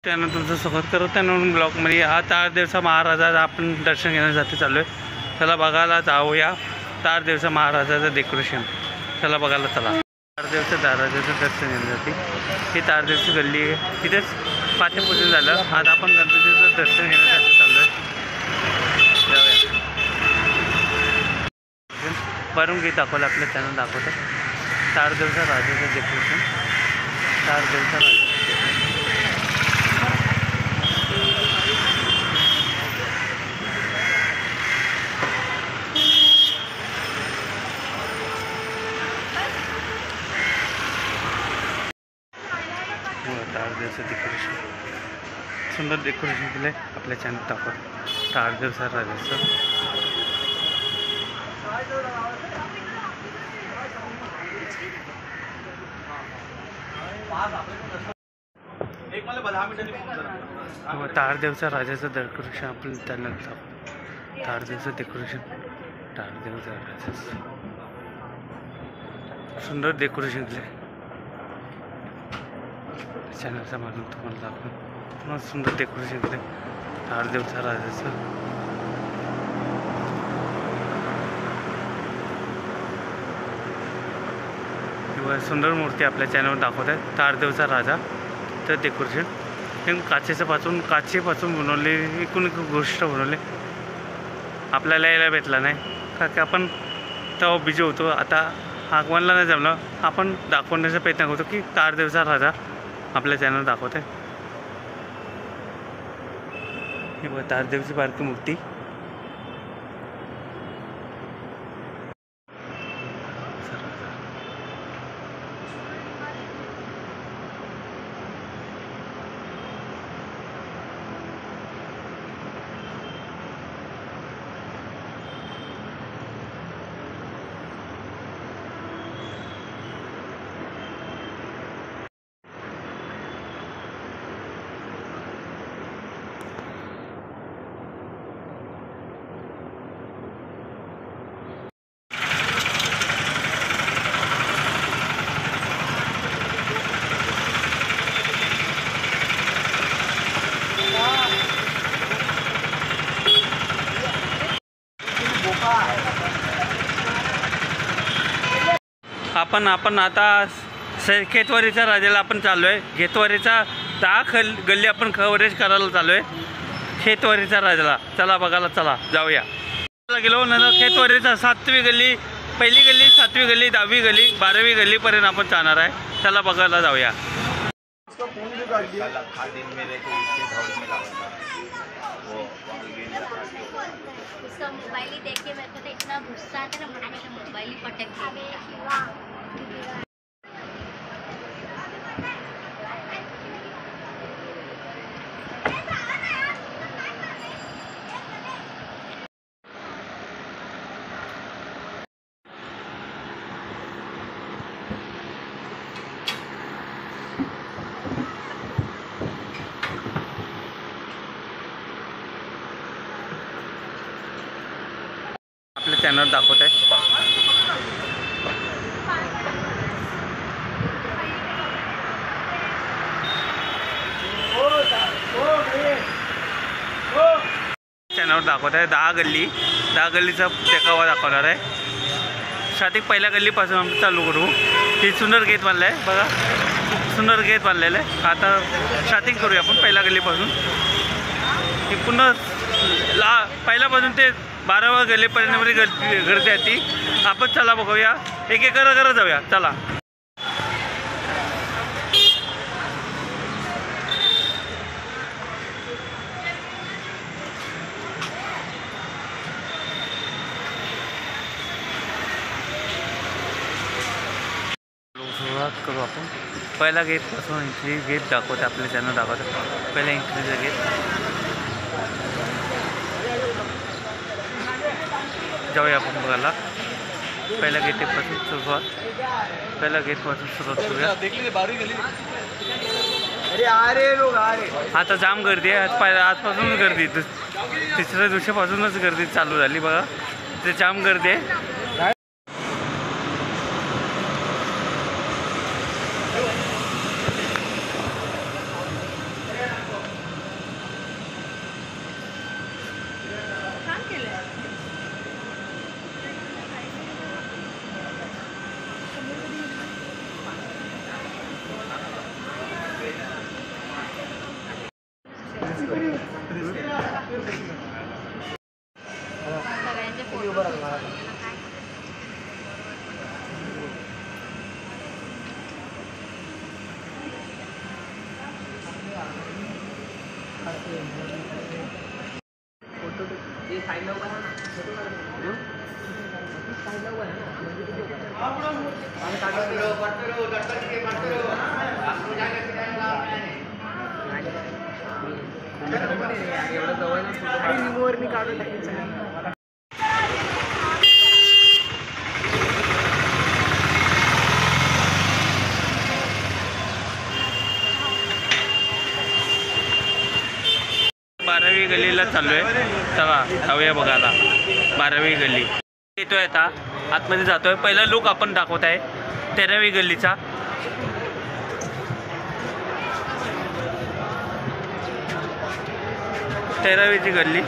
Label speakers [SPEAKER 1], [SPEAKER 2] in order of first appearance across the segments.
[SPEAKER 1] त्यानं तुमचं स्वागत करत त्यानं ब्लॉगमध्ये हा तारदेवचा महाराजा आपण दर्शन घेण्यासाठी चाललो आहे. त्याला बघायला जाऊया. तारदेवचा महाराजाचं डेकोरेशन त्याला बघायला चला. तारदेवच्या महाराजाचं दर्शन घेण्यासाठी ही तारदेवची गल्ली आहे. तिथेच पाठ्यपूजन झालं. आज आपण गणपतीचं दर्शन घेण्यासाठी चाललो आहे. जाऊया. वरून गीत दाखवलं आपल्या चॅनल दाखवतं. तारदेवच्या राजाचं डेकोरेशन. तारदेवच्या राजाचं तारदेवचं डेकोरेशन सुंदर डेकोरेशन केलं आहे. आपल्या चॅनल दाखवत तारदेवचा राजाचं. तारदेवचा राजाचं डेकोरेशन आपण चॅनल दाखवत. तारदेवचं डेकोरेशन तारदेवचा राजाचं सुंदर डेकोरेशन केलं आहे. चॅनलचा मानून तुम्हाला दाखवून सुंदर डेकोरेशन केलं तारदेवचा राजाचं. सुंदर मूर्ती आपल्या चॅनलवर दाखवत आहे. तारदेवचा राजा तर डेकोरेशन हे काचेपासून बनवले. एकूण एक गोष्ट बनवले. आपल्याला यायला भेटला नाही का की आपण तेव्हा बिजी होतो. आता आगमनला नाही जमलं. आपण दाखवण्याचा प्रयत्न करतो की तारदेवचा राजा आपल्या चॅनल दाखवत आहे. हे बघा तारदेवची बारकी मूर्ती. आपण आता खेतवारीच्या राजाला आपण चाललो आहे. खेतवारीचा 10 गल्ली आपण कव्हरेज करायला चाललो आहे. खेतवारीच्या राजाला चला बघायला चला जाऊया. गेलो नंतर खेतवारीचा 7वी गल्ली, पहिली गल्ली, 7वी गल्ली, 10वी गल्ली, 12वी गल्लीपर्यंत आपण जाणार आहे. चला बघायला जाऊया.
[SPEAKER 2] उसका मोबाइल ही देख के मेरे को तो इतना गुस्सा आता है ना, मैंने तो मोबाइल ही पटक दिया.
[SPEAKER 1] आपल्या चॅनल दाखवत आहे. चॅनलवर दाखवत आहे 10 गल्लीचा देखावा दाखवणार आहे. स्टार्टिंग पहिल्या गल्लीपासून आम्ही चालू करू. ही सुंदर गेट बांधलं आहे बघा. सुंदर गेट बांधलेलं आहे. आता स्टार्टिंग करूया आपण पहिल्या गल्लीपासून. ही पुन्हा पहिल्यापासून ते 12व्या गल्लीपर्यंत गर्दी आहे ती. आपण चला बघूया. एक एक करत जाऊया चला. सुरुवात करू आपण. पहिला गेटपासून एंट्री गेट दाखवते आपल्या चॅनल दाखवतं. पहिला एंट्रीचं गेट जाऊया आपण बघायला. पहिल्या गेटपासून सुरुवात करूया. आता जाम गर्दी आहे. आजपासूनच गर्दी. तिसऱ्या दिवशीपासूनच गर्दी चालू झाली बघा. ते जाम गर्दी आहे.
[SPEAKER 2] सगळ्यांचे फोटो
[SPEAKER 1] बारावी गल्लीला चाललोय. चला जाऊया बघायला 12वी गल्ली. येतोय आता आतमध्ये जातोय. पहिला लुक आपण दाखवत आहे 13वी गल्लीचा. तेरावीची गल्ली,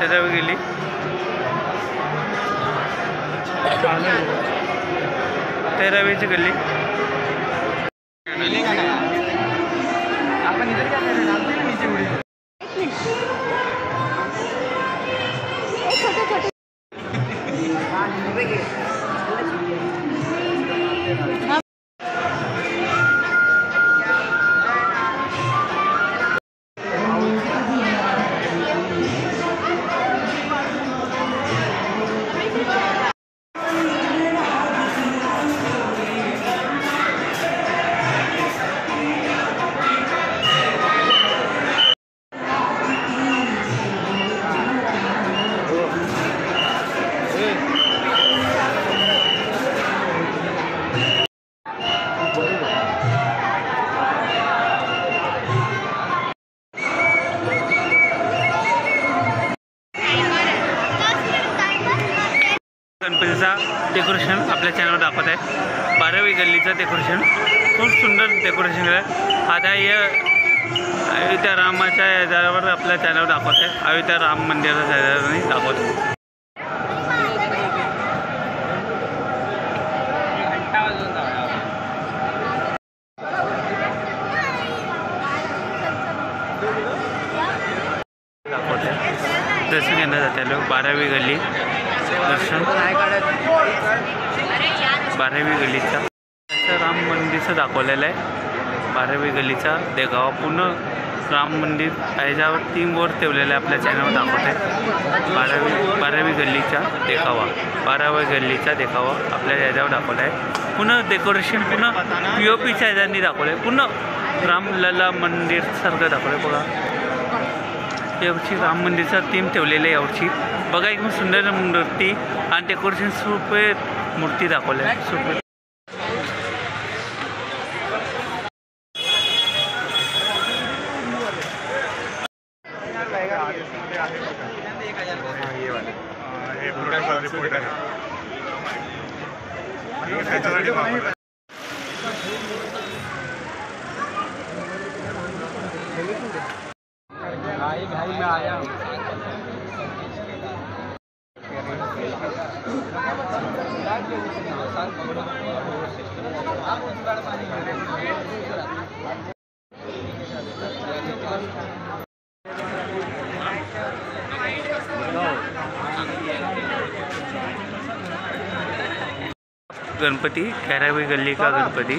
[SPEAKER 1] 13वी गल्ली. तेरावीची गल्ली. गणपतीचा डेकोरेशन आपल्या चॅनलवर दाखवत आहे. 12वी गल्लीचं डेकोरेशन खूप सुंदर डेकोरेशन केलं. आता हे अयोध्या रामाच्या याच्यावर आपल्या चॅनलवर दाखवत आहे. अयोध्या राम मंदिराच्या याच्यावर दाखवत आहे. दर्शन घेण्यात जाते लोक. 12वी गल्ली दर्शन 12वी गल्लीचा राम मंदिरचं दाखवलेलं आहे. 12वी गल्लीचा देखावा पूर्ण राम मंदिर ह्याच्यावर टीमवर ठेवलेलं आहे. आपल्या चॅनलवर दाखवत आहे 12वी गल्लीचा देखावा. 12वी गल्लीचा देखावा आपल्या ह्याच्यावर दाखवला आहे. पूर्ण डेकोरेशन पूर्ण POPच्या ह्याच्यानी दाखवलं आहे. पूर्ण रामलला मंदिरसारखं दाखवलं आहे. बघा यावर्षी राम मंदिरचा थीम ठेवलेलं आहे. यावर्षी बघा एकदम सुंदर मूर्ती आणि डेकोरेशन सुपेर मूर्ती दाखवल्या आहे. सुपेर
[SPEAKER 3] भाई मैं आया हूँ.
[SPEAKER 1] गणपति 11वीं गली का गणपति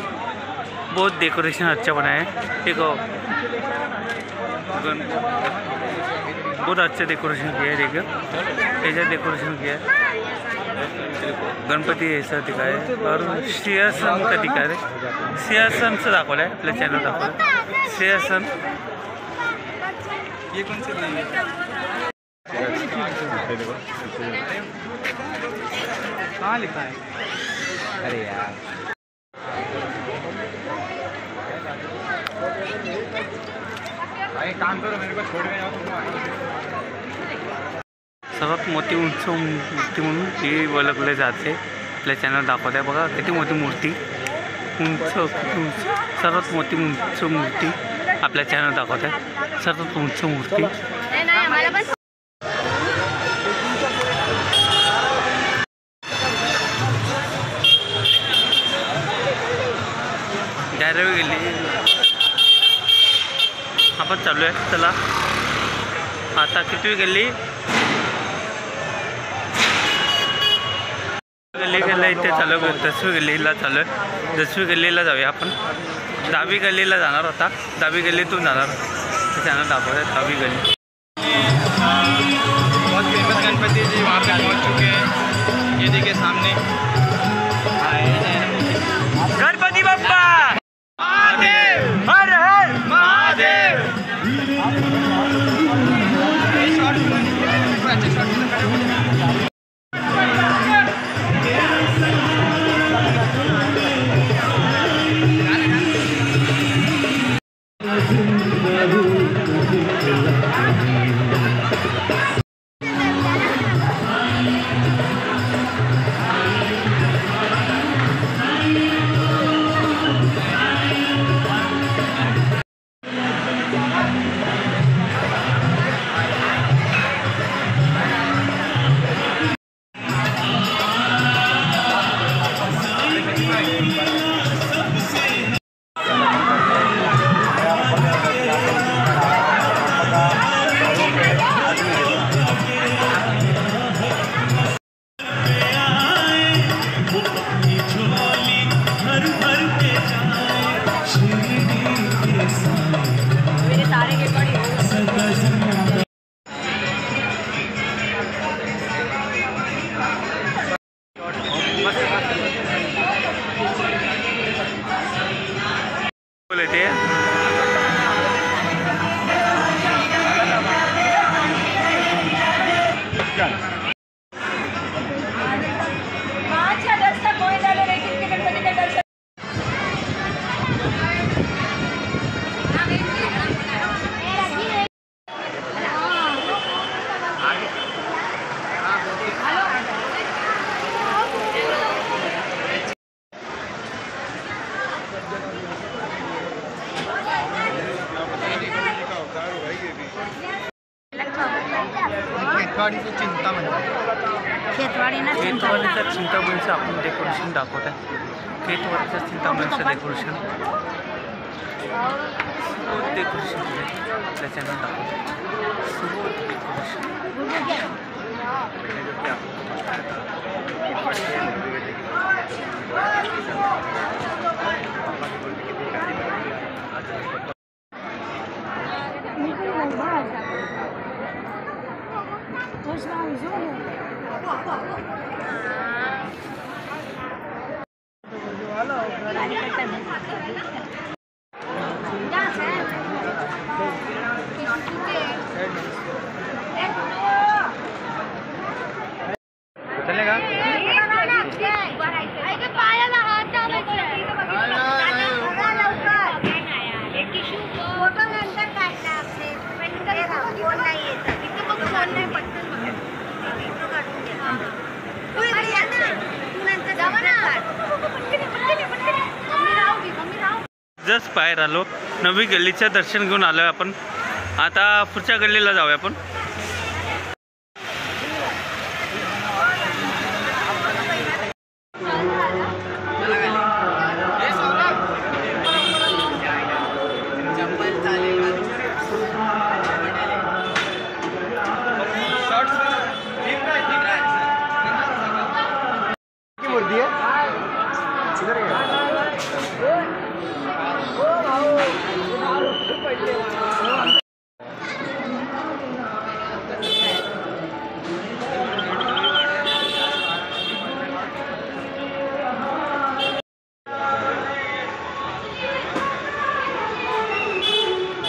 [SPEAKER 1] बहुत डेकोरेशन अच्छा बना है. देखो बहुत अच्छा डेकोरेशन किया है. देखो ऐसा डेकोरेशन किया है. गणपति ऐसा दिखा है और सिंहासन का दिखा है. सिंहासन से दाखवला है आपल्या चॅनल दाखवलं सिंहासन.
[SPEAKER 3] ये कौन सी है? कहाँ लिखा है? अरे यार भाई काम करो मेरे को छोड़ गए.
[SPEAKER 1] सर्वात मोठी उंच मूर्ती म्हणून ती ओळखले जाते. आपल्या चॅनल दाखवत आहे. बघा किती मोठी मूर्ती उंच सर्वात मोठी उंच मूर्ती आपल्या चॅनल दाखवत आहे. सर्वात उंच मूर्ती डायरेक्ट गेली. आपण चालू आहे. चला आता कितवी गल्ली गल्ली इथे चालू आहे. 10वी गल्लीला चालू आहे. 10वी गल्लीला जाऊया आपण. 10वी गल्लीला जाणार आता. 10वी गल्लीतून जाणार. त्याच्यानं दाखवत आहे 10वी गल्ली.
[SPEAKER 3] बहुत फेमस गणपति जी वहाँ पे पहुँच चुके हैं. ये देखिए सामने
[SPEAKER 1] गणपती बाप्पा
[SPEAKER 3] महादेव,
[SPEAKER 1] हर हर
[SPEAKER 3] महादेव.
[SPEAKER 1] लेते हैं.
[SPEAKER 3] खेतवाडीचं चिंतामणी.
[SPEAKER 1] खेतवाडीचं चिंतामणीचं आपण डेकोरेशन दाखवत आहे. खेतवाडीचं चिंतामणीचं डेकोरेशन आपल्या चॅनल दाखवत आहे.
[SPEAKER 3] चलेगा.
[SPEAKER 1] जस्ट बाहेर आलो. 9वी गल्लीचं दर्शन घेऊन आलो आहे आपण. आता पुढच्या गल्लीला जाऊया आपण.
[SPEAKER 3] मूर्ति है इधर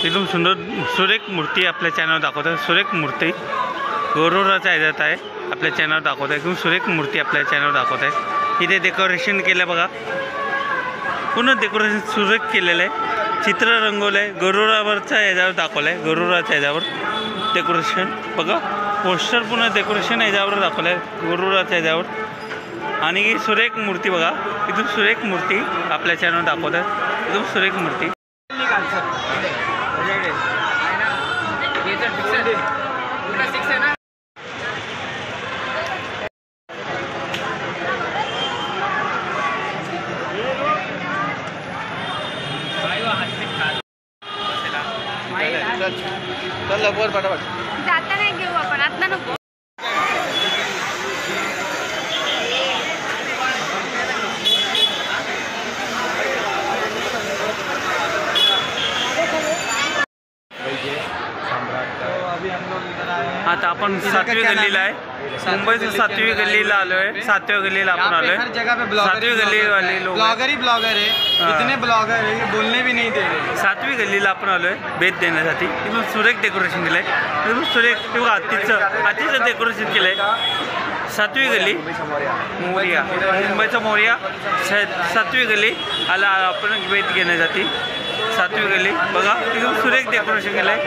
[SPEAKER 1] एकदम सुंदर सुरेख मूर्ती आपल्या चॅनलवर दाखवत आहे. सुरेख मूर्ती गौरवराच्या ह्याच्यात आहे. आपल्या चॅनलवर दाखवत आहे. एकदम सुरेख मूर्ती आपल्या चॅनलवर दाखवत आहे. इथे डेकोरेशन केलं बघा. पूर्ण डेकोरेशन सुरेख केलेलं आहे. चित्र रंगवलं आहे. गरुडावरच्या ह्याच्यावर दाखवलं आहे. गरुडाच्या ह्याच्यावर डेकोरेशन बघा. पोस्टर पूर्ण डेकोरेशन ह्याच्यावर दाखवलं आहे. गरुडाच्या ह्याच्यावर. आणि सुरेख मूर्ती बघा. एकदम सुरेख मूर्ती आपल्या चॅनलवर दाखवत आहे. एकदम सुरेख मूर्ती.
[SPEAKER 3] चल लवकर पटापट.
[SPEAKER 2] जाताना घेऊ आपण, आता नको.
[SPEAKER 1] आता आपण 7वी गल्लीला आहे. मुंबईचं 7वी गल्लीला आलोय. 7व्या गल्लीला आपण आलोय.
[SPEAKER 3] हर जगह पे ब्लॉगर
[SPEAKER 1] 7वी गल्ली वाले लोग
[SPEAKER 3] ब्लॉगर ही ब्लॉगर है. इतने ब्लॉगर है ये बोलने भी नहीं दे रहे.
[SPEAKER 1] 7वी गल्लीला आपण आलोय भेट देण्यासाठी. एकदम सुरेख डेकोरेशन केलंय. एकदम सुरेख. तेव्हा हातीचं डेकोरेशन केलंय. 7वी गल्ली मोरिया, मुंबईचा मोरिया 7वी गल्ली आला आपण भेट घेण्यासाठी. 7वी गल्ली बघा एकदम सुरेख डेकोरेशन केलंय.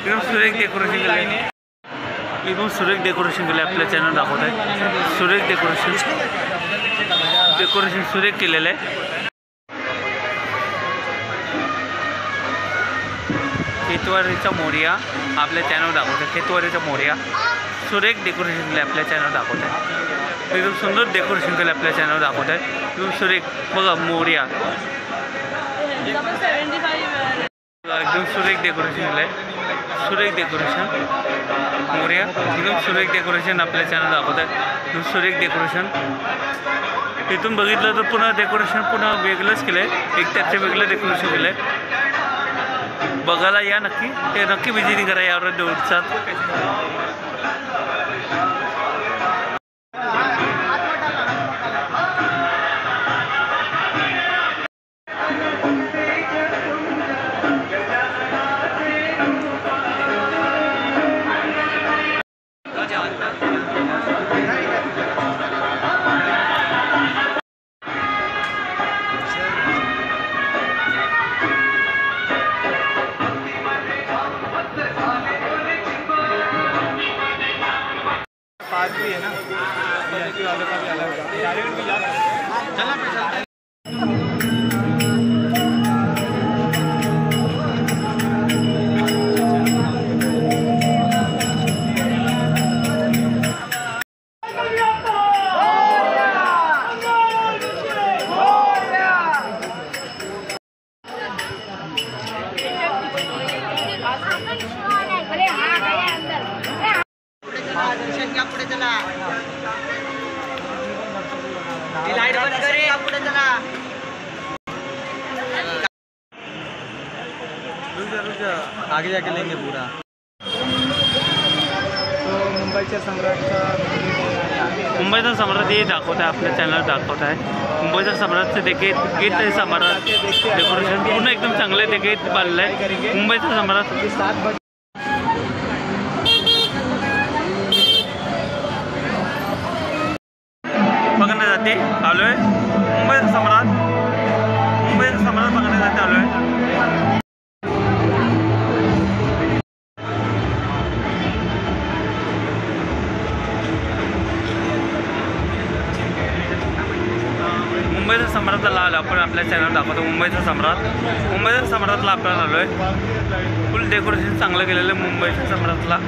[SPEAKER 1] एकदम सुरेख डेकोरेशन केलंय. एकदम सुरेख डेकोरेशन केलं आपल्या चॅनल दाखवत आहे. सुरेख डेकोरेशन सुरेख केलेलं आहे. खेतवारीचा मोरिया आपल्या चॅनल दाखवत आहे. खेतवारीचा मोरिया सुरेख डेकोरेशन केलं आपल्या चॅनल दाखवत आहे. एकदम सुंदर डेकोरेशन केलं आपल्या चॅनल दाखवत आहे. एकदम सुरेख बघा मोरिया एकदम सुरेख डेकोरेशन केलं आहे. सुरेख डेकोरेशन मोरिया एकदम सुरेख डेकोरेशन आपल्या चॅनल दाखवत आहे. एकदम सुरेख डेकोरेशन. इथून बघितलं तर पुन्हा डेकोरेशन पुन्हा वेगळंच केलं आहे. एक त्याचं वेगळं डेकोरेशन केलं आहे. बघायला या नक्की. ते नक्की विजिटिंग करा यावर दिवसात.
[SPEAKER 3] पास भी है ना वालों का भी अलग है. चलना फिर. पुढे चला. लाईट बंद करे. पुढे चला. आगे जाके लेंगे पूरा. तो मुंबईच्या
[SPEAKER 1] मुंबईचा सम्राट हे दाखवत आहे आपल्या चॅनल दाखवत आहे. मुंबईचा सम्राटचं गेट आहे. सम्राट डेकोरेशन पूर्ण एकदम चांगलं आहे. ते गेट बांधलं आहे. मुंबईचा सम्राट बघण्यासाठी आलो आहे. मुंबईचा सम्राट बघण्यासाठी आलो आहे. मुंबईचा सम्राटला आलो आपण आपल्या चॅनल दाखवतो. मुंबईचा सम्राटला आपण आलो आहे. फुल डेकोरेशन चांगलं केलेलं आहे मुंबईच्या सम्राटला.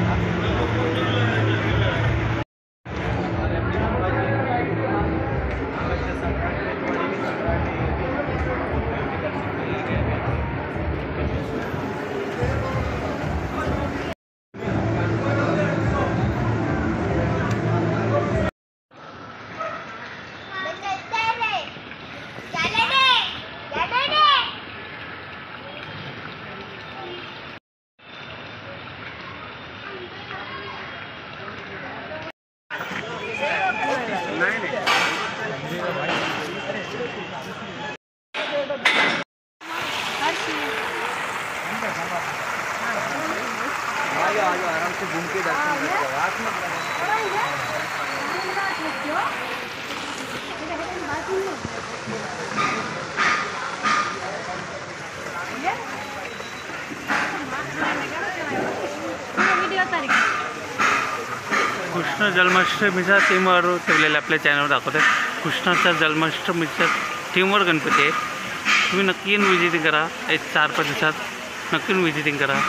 [SPEAKER 3] आराम से घूम के दर्शन
[SPEAKER 1] कृष्ण जन्माष्टमीचा थीमवर ठेवलेल्या आपल्या चॅनलवर दाखवत आहे. कृष्णाच्या जन्माष्टमीच्या थीमवर गणपती आहे. तुम्ही नक्की येऊन विजिटिंग करा. एक 4-5 दिवसात नक्की विजिटिंग करा.